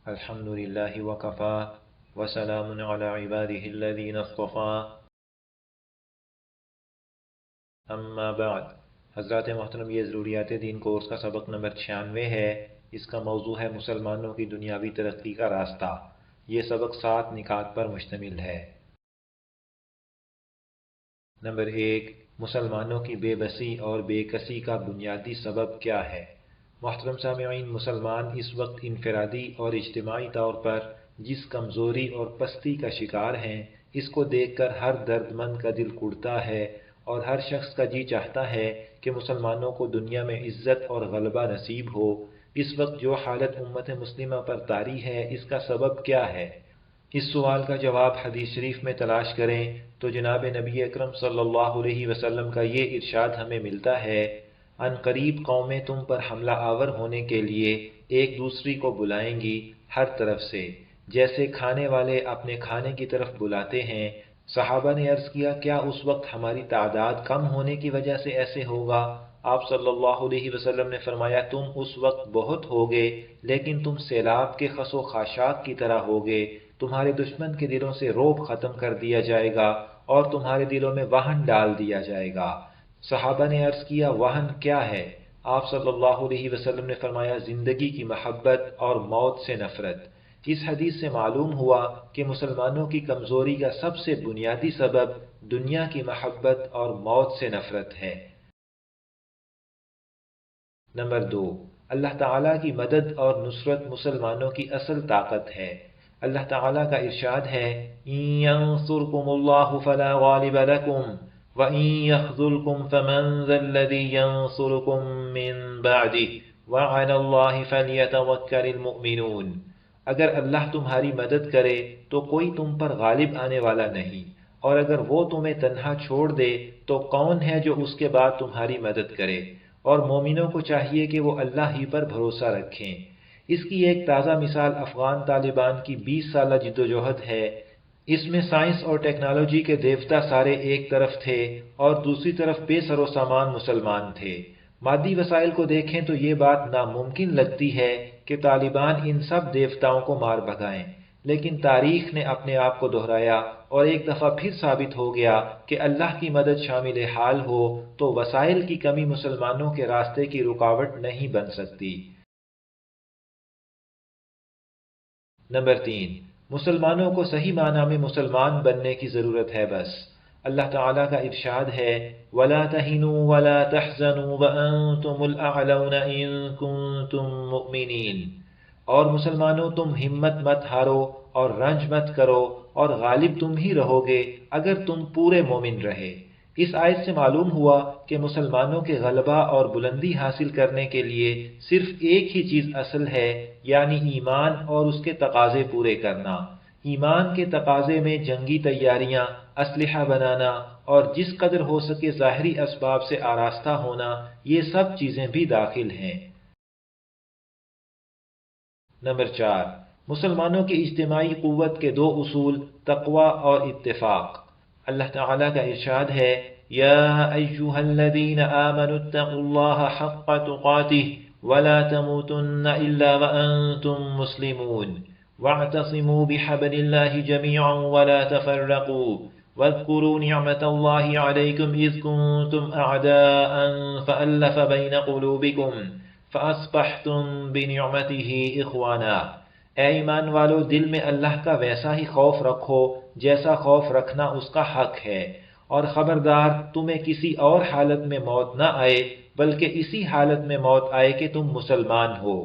الحمد للہ وکفا وسلام علی عباده الذین اصطفى اما بعد۔ حضرات محترم، یہ ضروریات دین کورس کا سبق نمبر 96 ہے۔ اس کا موضوع ہے مسلمانوں کی دنیاوی ترقی کا راستہ۔ یہ سبق 7 نکات پر مشتمل ہے۔ نمبر 1، مسلمانوں کی بے بسی اور بے کسی کا بنیادی سبب کیا ہے؟ محترم سامعین، مسلمان اس وقت انفرادی اور اجتماعی طور پر جس کمزوری اور پستی کا شکار ہیں، اس کو دیکھ کر ہر درد مند کا دل کڑتا ہے اور ہر شخص کا جی چاہتا ہے کہ مسلمانوں کو دنیا میں عزت اور غلبہ نصیب ہو۔ اس وقت جو حالت امت مسلمہ پر طاری ہے، اس کا سبب کیا ہے؟ اس سوال کا جواب حدیث شریف میں تلاش کریں تو جناب نبی اکرم صلی اللہ علیہ وسلم کا یہ ارشاد ہمیں ملتا ہے، ان قریب قومیں تم پر حملہ آور ہونے کے لیے ایک دوسری کو بلائیں گی ہر طرف سے، جیسے کھانے والے اپنے کھانے کی طرف بلاتے ہیں۔ صحابہ نے عرض کیا، کیا اس وقت ہماری تعداد کم ہونے کی وجہ سے ایسے ہوگا؟ آپ صلی اللہ علیہ وسلم نے فرمایا، تم اس وقت بہت ہوگے لیکن تم سیلاب کے خس و خاشاک کی طرح ہوگے۔ تمہارے دشمن کے دلوں سے رعب ختم کر دیا جائے گا اور تمہارے دلوں میں وہن ڈال دیا جائے گا۔ صحابہ نے عرض کیا، وہن کیا ہے؟ آپ صلی اللہ علیہ وسلم نے فرمایا، زندگی کی محبت اور موت سے نفرت۔ اس حدیث سے معلوم ہوا کہ مسلمانوں کی کمزوری کا سب سے بنیادی سبب دنیا کی محبت اور موت سے نفرت ہے۔ نمبر 2، اللہ تعالیٰ کی مدد اور نصرت مسلمانوں کی اصل طاقت ہے۔ اللہ تعالیٰ کا ارشاد ہے، إِن يَنصُرْكُمُ اللَّهُ فَلَا غَالِبَ لَكُمْ وَإِن يَخْذُلْكُمْ فَمَن ذَا الَّذِي يَنصُرُكُم مِّن بَعْدِهِ وَعَلَى اللَّهِ فَلْيَتَوَكَّلِ الْمُؤْمِنُونَ۔ اگر اللہ تمہاری مدد کرے تو کوئی تم پر غالب آنے والا نہیں، اور اگر وہ تمہیں تنہا چھوڑ دے تو کون ہے جو اس کے بعد تمہاری مدد کرے؟ اور مومنوں کو چاہیے کہ وہ اللہ ہی پر بھروسہ رکھیں۔ اس کی ایک تازہ مثال افغان طالبان کی 20 سالہ جدوجہد ہے۔ اس میں سائنس اور ٹیکنالوجی کے دیوتا سارے ایک طرف تھے اور دوسری طرف بے سر و سامان مسلمان تھے۔ مادی وسائل کو دیکھیں تو یہ بات ناممکن لگتی ہے کہ طالبان ان سب دیوتاؤں کو مار بھگائیں، لیکن تاریخ نے اپنے آپ کو دہرایا اور ایک دفعہ پھر ثابت ہو گیا کہ اللہ کی مدد شامل حال ہو تو وسائل کی کمی مسلمانوں کے راستے کی رکاوٹ نہیں بن سکتی۔ نمبر 3، مسلمانوں کو صحیح معنی میں مسلمان بننے کی ضرورت ہے بس۔ اللہ تعالیٰ کا ارشاد ہے، وَلَا تَهِنُوا وَلَا تَحْزَنُوا وَأَنْتُمُ الْأَعْلَوْنَ إِن كُنتُم مُّؤْمِنِينَ۔ اور مسلمانوں، تم ہمت مت ہارو اور رنج مت کرو، اور غالب تم ہی رہو گے اگر تم پورے مومن رہے۔ اس آیت سے معلوم ہوا کہ مسلمانوں کے غلبہ اور بلندی حاصل کرنے کے لیے صرف ایک ہی چیز اصل ہے، یعنی ایمان اور اس کے تقاضے پورے کرنا۔ ایمان کے تقاضے میں جنگی تیاریاں، اسلحہ بنانا اور جس قدر ہو سکے ظاہری اسباب سے آراستہ ہونا، یہ سب چیزیں بھی داخل ہیں۔ نمبر 4، مسلمانوں کی اجتماعی قوت کے 2 اصول، تقوی اور اتفاق۔ اللہ تعالیٰ کا ارشاد ہے، یا ایھا الذین آمنوا اتقوا اللہ حق تقاتہ ولا تموتن الا وانتم مسلمون واعتصموا بحبل اللہ جميعا ولا تفرقوا واذكروا نعمة الله عليكم إذ كنتم أعداء فألف بين قلوبكم فأصبحتم بنعمته إخوانا۔ اے ایمان والو، دل میں اللہ کا ویسا ہی خوف رکھو جیسا خوف رکھنا اس کا حق ہے، اور خبردار تمہیں کسی اور حالت میں موت نہ آئے بلکہ اسی حالت میں موت آئے کہ تم مسلمان ہو،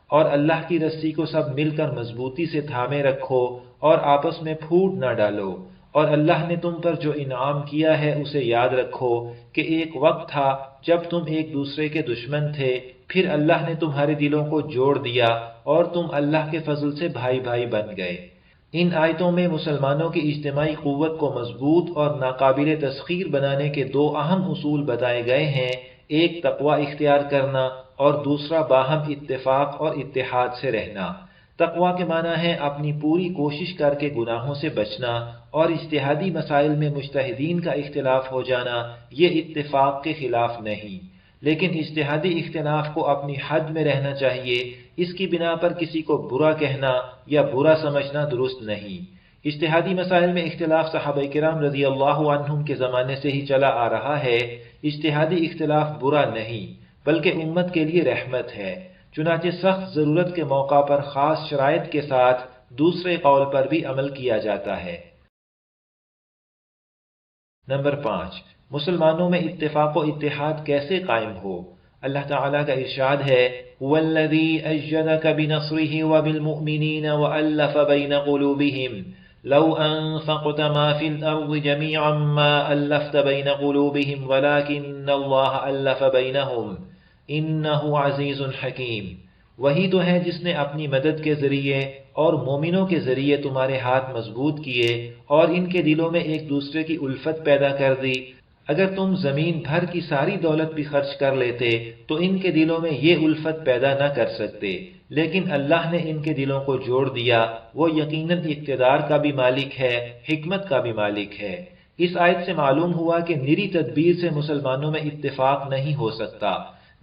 اور اللہ کی رسی کو سب مل کر مضبوطی سے تھامے رکھو اور آپس میں پھوٹ نہ ڈالو۔ اور اللہ نے تم پر جو انعام کیا ہے اسے یاد رکھو کہ ایک وقت تھا جب تم ایک دوسرے کے دشمن تھے، پھر اللہ نے تمہارے دلوں کو جوڑ دیا اور تم اللہ کے فضل سے بھائی بھائی بن گئے۔ ان آیتوں میں مسلمانوں کی اجتماعی قوت کو مضبوط اور ناقابل تسخیر بنانے کے 2 اہم اصول بتائے گئے ہیں، ایک تقوی اختیار کرنا اور دوسرا باہم اتفاق اور اتحاد سے رہنا۔ تقوی کے معنی ہے اپنی پوری کوشش کر کے گناہوں سے بچنا، اور اجتہادی مسائل میں مجتہدین کا اختلاف ہو جانا یہ اتفاق کے خلاف نہیں، لیکن اجتہادی اختلاف کو اپنی حد میں رہنا چاہیے، اس کی بنا پر کسی کو برا کہنا یا برا سمجھنا درست نہیں۔ اجتہادی مسائل میں اختلاف صحابہ کرام رضی اللہ عنہم کے زمانے سے ہی چلا آ رہا ہے۔ اجتہادی اختلاف برا نہیں بلکہ امت کے لیے رحمت ہے، چنانچہ سخت ضرورت کے موقع پر خاص شرائط کے ساتھ دوسرے قول پر بھی عمل کیا جاتا ہے۔ نمبر 5، مسلمانوں میں اتفاق و اتحاد کیسے قائم ہو؟ اللہ تعالیٰ کا ارشاد ہے هُوَ الَّذِي أَيَّدَكَ بِنَصْرِهِ وَبِالْمُؤْمِنِينَ وَأَلَّفَ بَيْنَ قُلُوبِهِمْ لَوْ أَنفَقْتَ مَا فِي الْأَرْضِ جَمِيعًا مَا أَلَّفْتَ بَيْنَ قُلُوبِهِمْ وَلَكِنَّ اللَّهَ أَلَّفَ بَيْنَهُمْ إِنَّهُ عَزِيزٌ حَكِيمٌ۔ وہی تو ہے جس نے اپنی مدد کے ذریعے اور مومنوں کے ذریعے تمہارے ہاتھ مضبوط کیے اور ان کے دلوں میں ایک دوسرے کی الفت پیدا کر دی۔ اگر تم زمین بھر کی ساری دولت بھی خرچ کر لیتے تو ان کے دلوں میں یہ الفت پیدا نہ کر سکتے، لیکن اللہ نے ان کے دلوں کو جوڑ دیا۔ وہ یقیناً اقتدار کا بھی مالک ہے، حکمت کا بھی مالک ہے۔ اس آیت سے معلوم ہوا کہ نری تدبیر سے مسلمانوں میں اتفاق نہیں ہو سکتا۔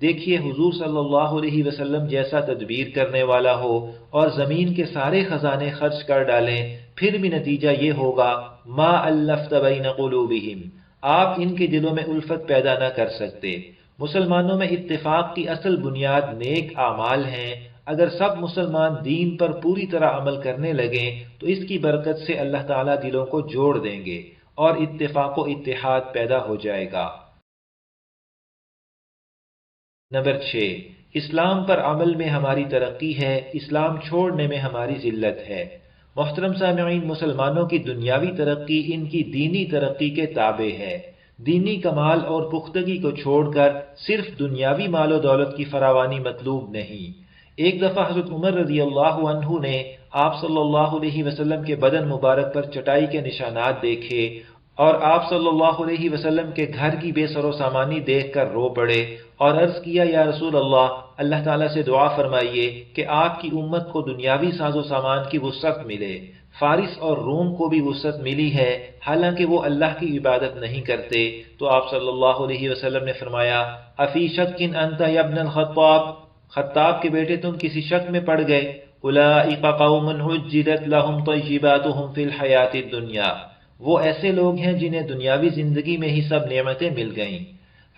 دیکھیے حضور صلی اللہ علیہ وسلم جیسا تدبیر کرنے والا ہو اور زمین کے سارے خزانے خرچ کر ڈالیں، پھر بھی نتیجہ یہ ہوگا ما الفت بین قلوبہم، آپ ان کے دلوں میں الفت پیدا نہ کر سکتے۔ مسلمانوں میں اتفاق کی اصل بنیاد نیک اعمال ہیں۔ اگر سب مسلمان دین پر پوری طرح عمل کرنے لگیں تو اس کی برکت سے اللہ تعالیٰ دلوں کو جوڑ دیں گے اور اتفاق و اتحاد پیدا ہو جائے گا۔ نمبر 6، اسلام پر عمل میں ہماری ترقی ہے، اسلام چھوڑنے میں ہماری ذلت ہے۔ محترم سامعین، مسلمانوں کی دنیاوی ترقی ان کی دینی ترقی کے تابع ہے۔ دینی کمال اور پختگی کو چھوڑ کر صرف دنیاوی مال و دولت کی فراوانی مطلوب نہیں۔ ایک دفعہ حضرت عمر رضی اللہ عنہ نے آپ صلی اللہ علیہ وسلم کے بدن مبارک پر چٹائی کے نشانات دیکھے اور آپ صلی اللہ علیہ وسلم کے گھر کی بے سر و سامانی دیکھ کر رو پڑے اور عرض کیا، یا رسول اللہ تعالیٰ سے دعا فرمائیے کہ آپ کی امت کو دنیاوی ساز و سامان کی وسعت ملے۔ فارس اور روم کو بھی وسعت ملی ہے، حالانکہ وہ اللہ کی عبادت نہیں کرتے۔ تو آپ صلی اللہ علیہ وسلم نے فرمایا، افی شک انت یا ابن الخطاب، خطاب کے بیٹے تم کسی شک میں پڑ گئے۔ اولئک قوم عجلت لهم طیباتهم فی الحیاۃ الدنیا، وہ ایسے لوگ ہیں جنہیں دنیاوی زندگی میں ہی سب نعمتیں مل گئیں۔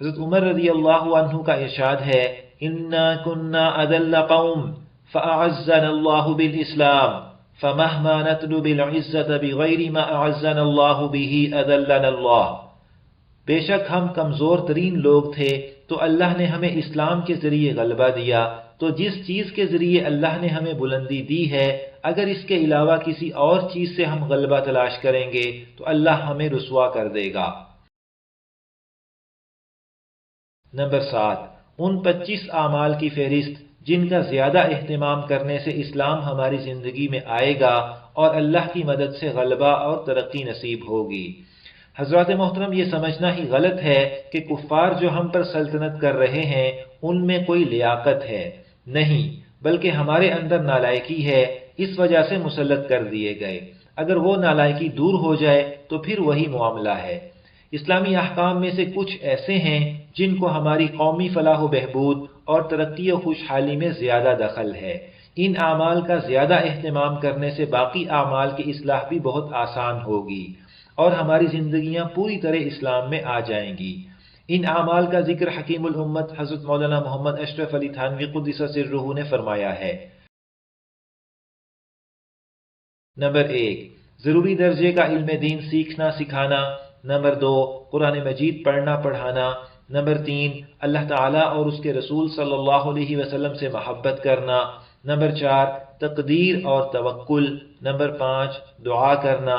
حضرت عمر رضی اللہ عنہ کا ارشاد ہے، انا کنا اذل قوم فاعزنا اللہ بالاسلام فمہما نطلب العزت بغیر ما اعزنا اللہ به اذلنا اللہ۔ بے شک ہم کمزور ترین لوگ تھے تو اللہ نے ہمیں اسلام کے ذریعے غلبہ دیا، تو جس چیز کے ذریعے اللہ نے ہمیں بلندی دی ہے، اگر اس کے علاوہ کسی اور چیز سے ہم غلبہ تلاش کریں گے تو اللہ ہمیں رسوا کر دے گا۔ نمبر 7، ان 25 اعمال کی فہرست جن کا زیادہ اہتمام کرنے سے اسلام ہماری زندگی میں آئے گا اور اللہ کی مدد سے غلبہ اور ترقی نصیب ہوگی۔ حضرات محترم، یہ سمجھنا ہی غلط ہے کہ کفار جو ہم پر سلطنت کر رہے ہیں ان میں کوئی لیاقت ہے، نہیں، بلکہ ہمارے اندر نالائکی ہے، اس وجہ سے مسلط کر دیے گئے۔ اگر وہ نالائکی دور ہو جائے تو پھر وہی معاملہ ہے۔ اسلامی احکام میں سے کچھ ایسے ہیں جن کو ہماری قومی فلاح و بہبود اور ترقی و خوشحالی میں زیادہ دخل ہے۔ ان اعمال کا زیادہ اہتمام کرنے سے باقی اعمال کی اصلاح بھی بہت آسان ہوگی اور ہماری زندگیاں پوری طرح اسلام میں آ جائیں گی۔ ان اعمال کا ذکر حکیم الامت حضرت مولانا محمد اشرف علی تھانوی قدس سرہ نے فرمایا ہے۔ نمبر 1، ضروری درجے کا علم دین سیکھنا سکھانا۔ نمبر 2، قرآن مجید پڑھنا پڑھانا۔ نمبر 3، اللہ تعالیٰ اور اس کے رسول صلی اللہ علیہ وسلم سے محبت کرنا۔ نمبر 4، تقدیر اور توکل۔ نمبر 5، دعا کرنا۔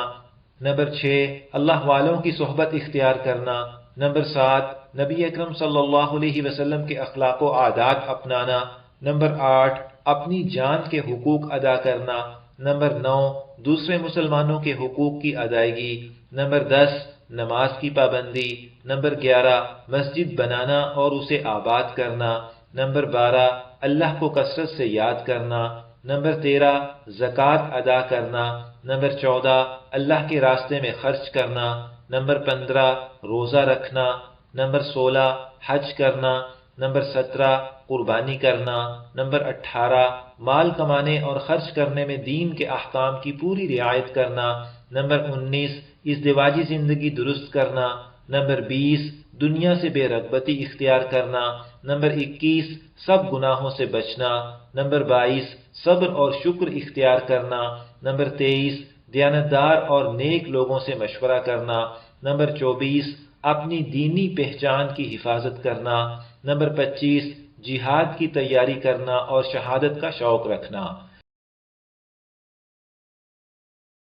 نمبر 6، اللہ والوں کی صحبت اختیار کرنا۔ نمبر 7، نبی اکرم صلی اللہ علیہ وسلم کے اخلاق و عادات اپنانا۔ نمبر 8، اپنی جان کے حقوق ادا کرنا۔ نمبر 9، دوسرے مسلمانوں کے حقوق کی ادائیگی۔ نمبر 10، نماز کی پابندی۔ نمبر 11، مسجد بنانا اور اسے آباد کرنا۔ نمبر 12، اللہ کو کثرت سے یاد کرنا۔ نمبر 13، زکوٰۃ ادا کرنا۔ نمبر 14، اللہ کے راستے میں خرچ کرنا۔ نمبر 15، روزہ رکھنا۔ نمبر 16، حج کرنا۔ نمبر 17 قربانی کرنا، نمبر 18 مال کمانے اور خرچ کرنے میں دین کے احکام کی پوری رعایت کرنا، نمبر 19 ازدواجی زندگی درست کرنا، نمبر 20 دنیا سے بے رغبتی اختیار کرنا، نمبر 21 سب گناہوں سے بچنا، نمبر 22 صبر اور شکر اختیار کرنا، نمبر 23 دیانتدار اور نیک لوگوں سے مشورہ کرنا، نمبر 24 اپنی دینی پہچان کی حفاظت کرنا، نمبر 25 جہاد کی تیاری کرنا اور شہادت کا شوق رکھنا۔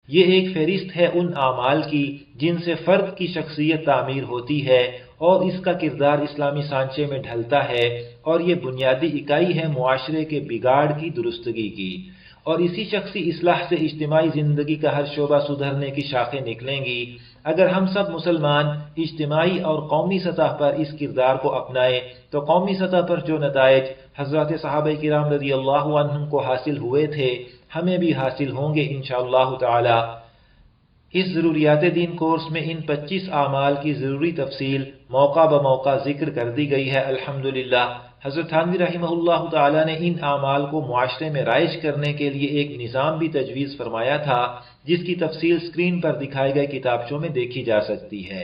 یہ ایک فہرست ہے ان اعمال کی جن سے فرد کی شخصیت تعمیر ہوتی ہے اور اس کا کردار اسلامی سانچے میں ڈھلتا ہے، اور یہ بنیادی اکائی ہے معاشرے کے بگاڑ کی درستگی کی، اور اسی شخصی اصلاح سے اجتماعی زندگی کا ہر شعبہ سدھرنے کی شاخیں نکلیں گی۔ اگر ہم سب مسلمان اجتماعی اور قومی سطح پر اس کردار کو اپنائیں تو قومی سطح پر جو نتائج حضرات صحابہ کرام رضی اللہ عنہم کو حاصل ہوئے تھے ہمیں بھی حاصل ہوں گے انشاءاللہ تعالی۔ اس ضروریات دین کورس میں ان 25 اعمال کی ضروری تفصیل موقع بموقع ذکر کر دی گئی ہے الحمدللہ۔ حضرت تھانوی رحمہ اللہ تعالی نے ان اعمال کو معاشرے میں رائج کرنے کے لیے ایک نظام بھی تجویز فرمایا تھا جس کی تفصیل سکرین پر دکھائے گئے کتابچوں میں دیکھی جا سکتی ہے۔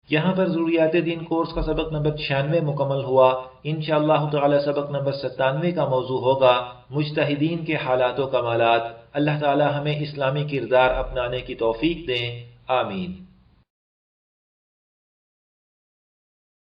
یہاں پر ضروریات دین کورس کا سبق نمبر 96 مکمل ہوا۔ انشاءاللہ تعالی سبق نمبر 97 کا موضوع ہوگا مجتہدین کے حالات و کمالات۔ اللہ تعالی ہمیں اسلامی کردار اپنانے کی توفیق دیں، آمین۔